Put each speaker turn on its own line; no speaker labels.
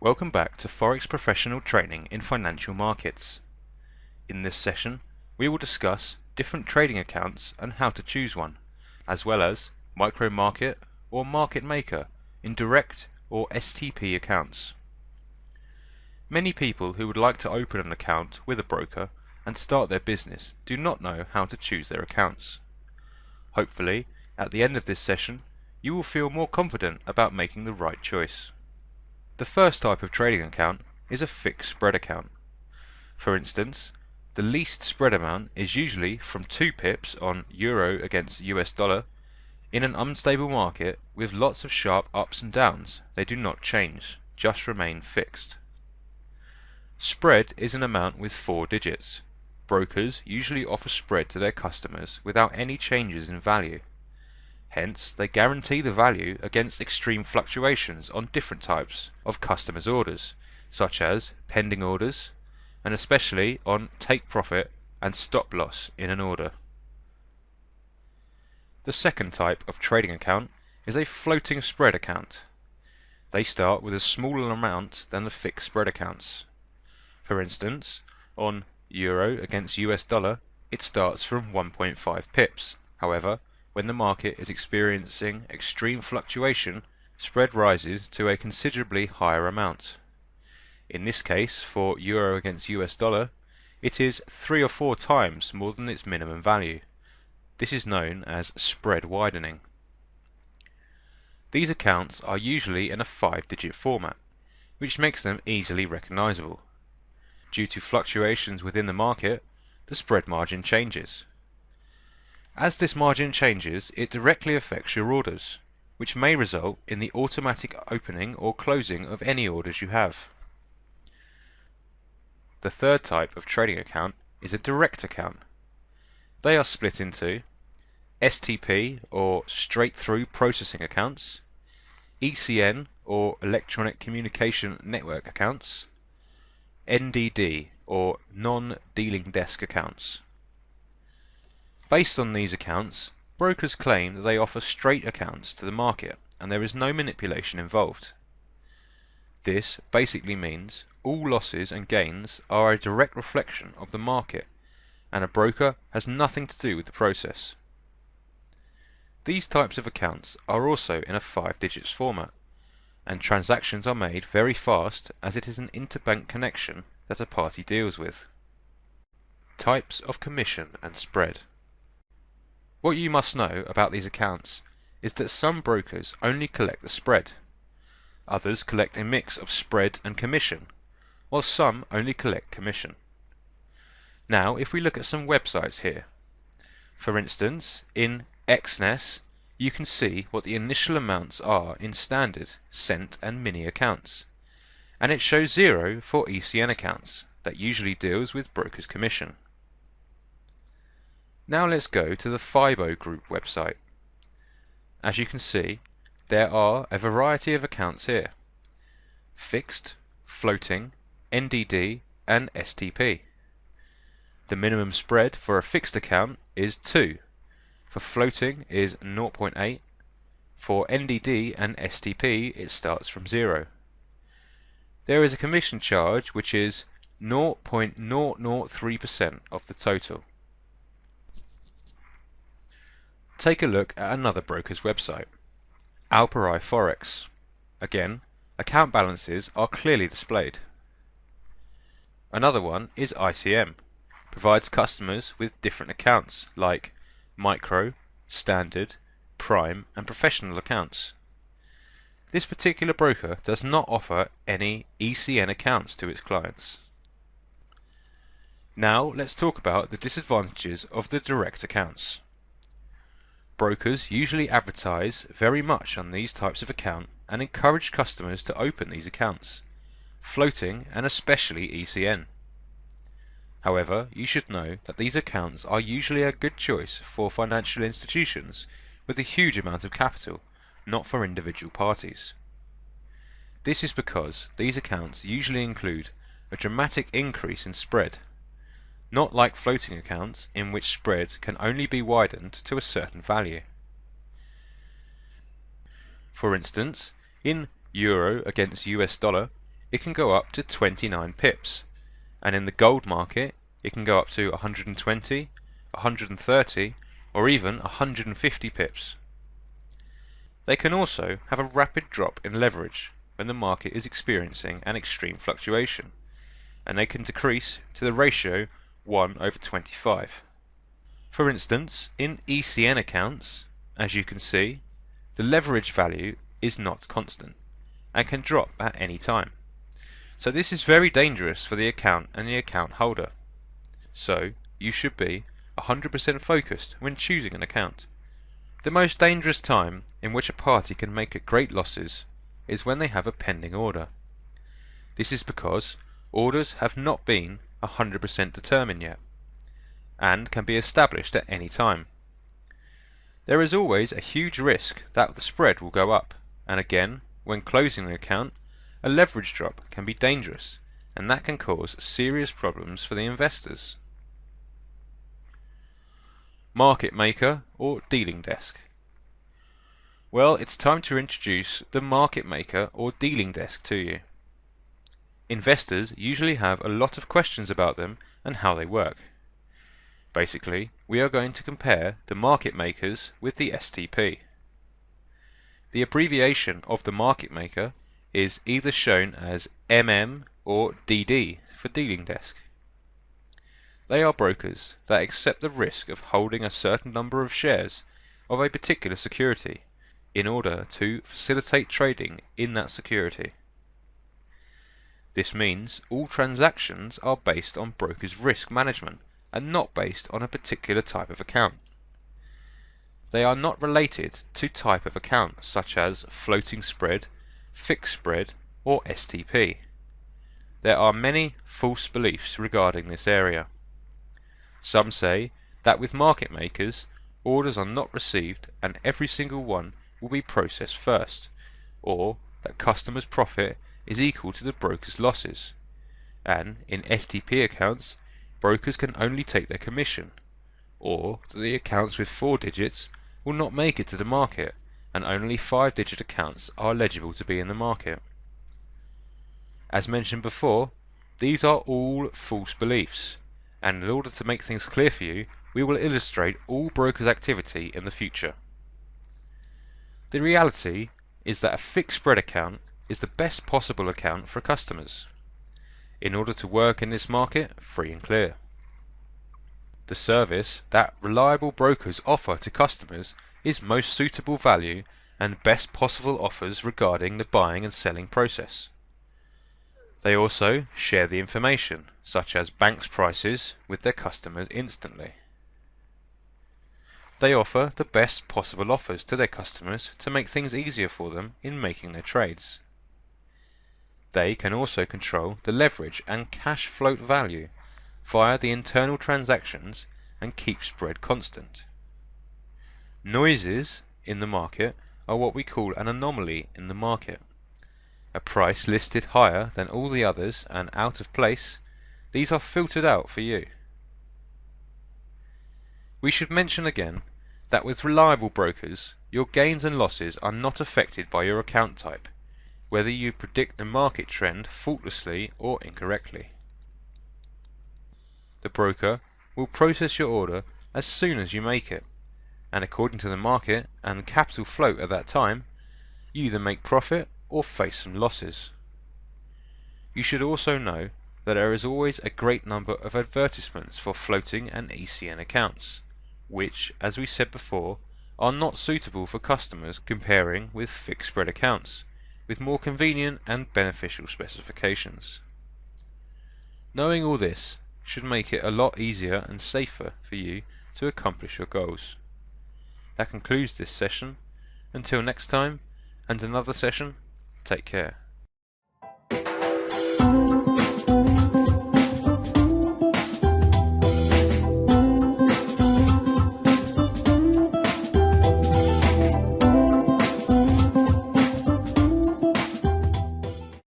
Welcome back to Forex Professional Training in Financial Markets. In this session, we will discuss different trading accounts and how to choose one, as well as micro market or market maker in direct or STP accounts. Many people who would like to open an account with a broker and start their business do not know how to choose their accounts. Hopefully, at the end of this session, you will feel more confident about making the right choice. The first type of trading account is a fixed spread account. For instance, the least spread amount is usually from 2 pips on euro against US dollar. In an unstable market with lots of sharp ups and downs, they do not change, just remain fixed. Spread is an amount with 4 digits. Brokers usually offer spread to their customers without any changes in value. Hence, they guarantee the value against extreme fluctuations on different types of customers' orders, such as pending orders, and especially on take profit and stop loss in an order. The second type of trading account is a floating spread account. They start with a smaller amount than the fixed spread accounts. For instance, on euro against US dollar, it starts from 1.5 pips. However, when the market is experiencing extreme fluctuation, spread rises to a considerably higher amount. In this case, for euro against US dollar, it is 3 or 4 times more than its minimum value. This is known as spread widening. These accounts are usually in a 5-digit format, which makes them easily recognizable. Due to fluctuations within the market, the spread margin changes. As this margin changes, it directly affects your orders, which may result in the automatic opening or closing of any orders you have. The third type of trading account is a direct account. They are split into STP or straight-through processing accounts, ECN or electronic communication network accounts, NDD or non-dealing desk accounts. Based on these accounts, brokers claim that they offer straight accounts to the market and there is no manipulation involved. This basically means all losses and gains are a direct reflection of the market and a broker has nothing to do with the process. These types of accounts are also in a 5 digits format and transactions are made very fast as it is an interbank connection that a party deals with. Types of commission and spread. What you must know about these accounts is that some brokers only collect the spread. Others collect a mix of spread and commission, while some only collect commission. Now, if we look at some websites here, for instance, in XNES, you can see what the initial amounts are in standard, cent and mini accounts, and it shows 0 for ECN accounts that usually deals with broker's commission. Now let's go to the FIBO Group website. As you can see, there are a variety of accounts here: fixed, floating, NDD and STP. The minimum spread for a fixed account is 2, for floating is 0.8, for NDD and STP it starts from 0. There is a commission charge which is 0.003% of the total. Take a look at another broker's website, PFOREX. Again, account balances are clearly displayed. Another one is ICM, provides customers with different accounts like micro, standard, prime and professional accounts. This particular broker does not offer any ECN accounts to its clients. Now let's talk about the disadvantages of the direct accounts. Brokers usually advertise very much on these types of account and encourage customers to open these accounts, floating and especially ECN. However, you should know that these accounts are usually a good choice for financial institutions with a huge amount of capital, not for individual parties. This is because these accounts usually include a dramatic increase in spread, not like floating accounts in which spread can only be widened to a certain value. For instance, in euro against US dollar, it can go up to 29 pips, and in the gold market it can go up to 120, 130, or even 150 pips. They can also have a rapid drop in leverage when the market is experiencing an extreme fluctuation, and they can decrease to the ratio 1/25. For instance, in ECN accounts, as you can see, the leverage value is not constant and can drop at any time. So this is very dangerous for the account and the account holder. So you should be 100% focused when choosing an account. The most dangerous time in which a party can make great losses is when they have a pending order. This is because orders have not been 100% determined yet, and can be established at any time. There is always a huge risk that the spread will go up, and again, when closing an account, a leverage drop can be dangerous, and that can cause serious problems for the investors. Market maker or dealing desk. Well, it's time to introduce the market maker or dealing desk to you. Investors usually have a lot of questions about them and how they work. Basically, we are going to compare the market makers with the STP. The abbreviation of the market maker is either shown as MM or DD for dealing desk. They are brokers that accept the risk of holding a certain number of shares of a particular security in order to facilitate trading in that security. This means all transactions are based on brokers' risk management and not based on a particular type of account. They are not related to type of account such as floating spread, fixed spread, or STP. There are many false beliefs regarding this area. Some say that with market makers, orders are not received and every single one will be processed first, or that customers' profit is equal to the broker's losses, and in STP accounts, brokers can only take their commission, or that the accounts with 4 digits will not make it to the market, and only 5-digit accounts are eligible to be in the market. As mentioned before, these are all false beliefs, and in order to make things clear for you, we will illustrate all brokers' activity in the future. The reality is that a fixed spread account is the best possible account for customers, in order to work in this market free and clear. The service that reliable brokers offer to customers is most suitable value and best possible offers regarding the buying and selling process. They also share the information, such as banks' prices, with their customers instantly. They offer the best possible offers to their customers to make things easier for them in making their trades. They can also control the leverage and cash float value via the internal transactions and keep spread constant. Noises in the market are what we call an anomaly in the market. A price listed higher than all the others and out of place, these are filtered out for you. We should mention again that with reliable brokers, your gains and losses are not affected by your account type, whether you predict the market trend faultlessly or incorrectly. The broker will process your order as soon as you make it, and according to the market and the capital float at that time, you either make profit or face some losses. You should also know that there is always a great number of advertisements for floating and ECN accounts, which, as we said before, are not suitable for customers comparing with fixed spread accounts, with more convenient and beneficial specifications. Knowing all this should make it a lot easier and safer for you to accomplish your goals. That concludes this session. Until next time, and another session, take care.